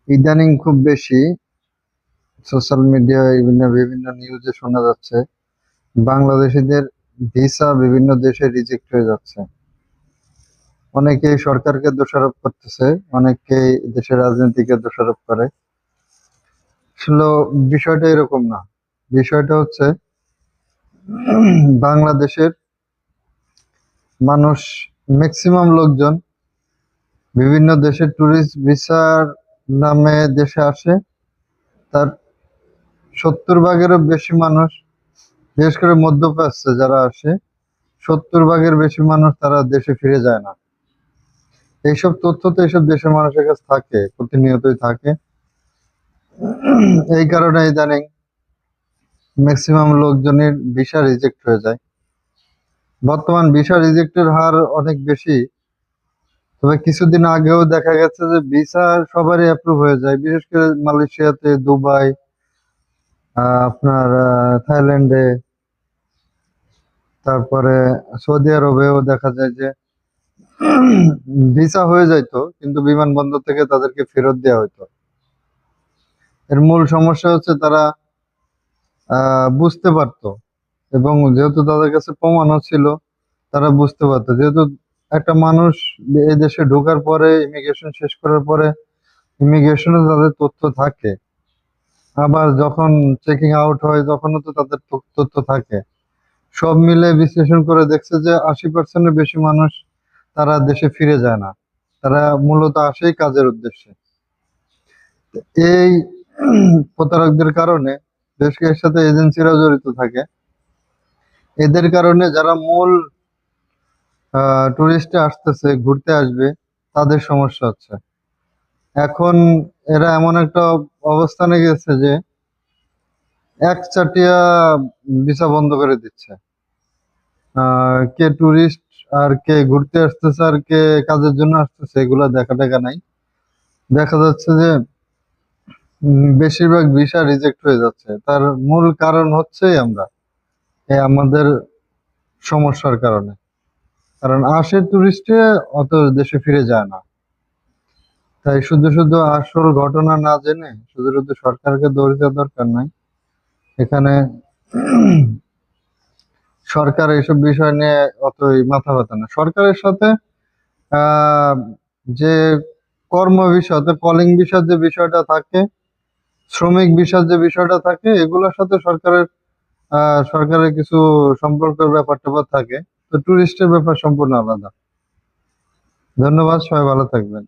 ইদানিং খুব বেশি সোশ্যাল মিডিয়ায় বিভিন্ন নিউজে শোনা যাচ্ছে বাংলাদেশিদের ভিসা বিভিন্ন দেশে রিজেক্ট হয়ে যাচ্ছে। অনেকেই সরকারকে দোষারোপ করতেছে, অনেকেই দেশের রাজনীতিকে দোষারোপ করে। আসলে বিষয়টা এরকম না। বিষয়টা হচ্ছে বাংলাদেশের মানুষ, ম্যাক্সিমাম লোকজন বিভিন্ন দেশের ট্যুরিস্ট ভিসার নামে দেশে আসে। তার 70 ভাগেরও বেশি মানুষ, বিশেষ করে মধ্যপ্রাচ্যে যারা আসে, 70 ভাগের বেশি মানুষ তারা দেশে ফিরে যায় না। এইসব তথ্য তো এইসব দেশের মানুষের কাছে থাকে, প্রতিনিয়তই থাকে। এই কারণে ইদানিং ম্যাক্সিমাম লোকজনের ভিসা রিজেক্ট হয়ে যায়। বর্তমান ভিসা রিজেক্টের হার অনেক বেশি। তবে কিছুদিন আগেও দেখা গেছে যে ভিসা সবারই অ্যাপ্রুভ হয়ে যায়, বিশেষ করে মালয়েশিয়াতে, দুবাই, আপনার থাইল্যান্ডে, তারপরে সৌদি আরবেও দেখা যায় যে ভিসা হয়ে যাইতো, কিন্তু বিমানবন্দর থেকে তাদেরকে ফেরত দেওয়া হতো। এর মূল সমস্যা হচ্ছে তারা বুঝতে পারতো, এবং যেহেতু তাদের কাছে প্রমাণও ছিল, তারা বুঝতে পারতো যেহেতু একটা মানুষ এই দেশে ঢোকার পরে, ইমিগ্রেশন শেষ করার পরে ইমিগ্রেশনে তাদের তথ্য থাকে, আবার যখন চেকিং আউট হয় তখনও তো তাদের তথ্য থাকে। সব মিলে বিশ্লেষণ করে দেখছে যে 80%-এর বেশি মানুষ তারা দেশে ফিরে যায় না, তারা মূলত আসেই কাজের উদ্দেশ্যে। এই প্রতারকদের কারণে, দেশের সাথে এজেন্সিরা জড়িত থাকে, এদের কারণে যারা মূল টুরিস্টে আসতেছে, ঘুরতে আসবে, তাদের সমস্যা হচ্ছে। এখন এরা এমন একটা অবস্থানে গেছে যে একচাটিয়া ভিসা বন্ধ করে দিচ্ছে। কে টুরিস্ট আর কে ঘুরতে আসতেছে আর কে কাজের জন্য আসতেছে এগুলা দেখা টাকা নাই। দেখা যাচ্ছে যে বেশিরভাগ ভিসা রিজেক্ট হয়ে যাচ্ছে। তার মূল কারণ হচ্ছে আমরা, আমাদের সমস্যার কারণে। কারণ আসে টুরিস্টে, অত দেশে ফিরে যায় না। তাই শুধু শুধু আসল ঘটনা না জেনে শুধু শুধু সরকারকে দোষ দেওয়ার দরকার নাই। এখানে সরকার এইসব বিষয় নিয়ে অতই মাথা ব্যথা না। সরকারের সাথে আহ যে কর্ম বিষয়, কলিং বিষয় যে বিষয়টা থাকে, শ্রমিক বিষয় যে বিষয়টা থাকে, এগুলোর সাথে সরকারের কিছু সম্পর্কের ব্যাপার ট্যাপার থাকে। তো টুরিস্টের ব্যাপার সম্পূর্ণ আলাদা। ধন্যবাদ, সবাই ভালো থাকবেন।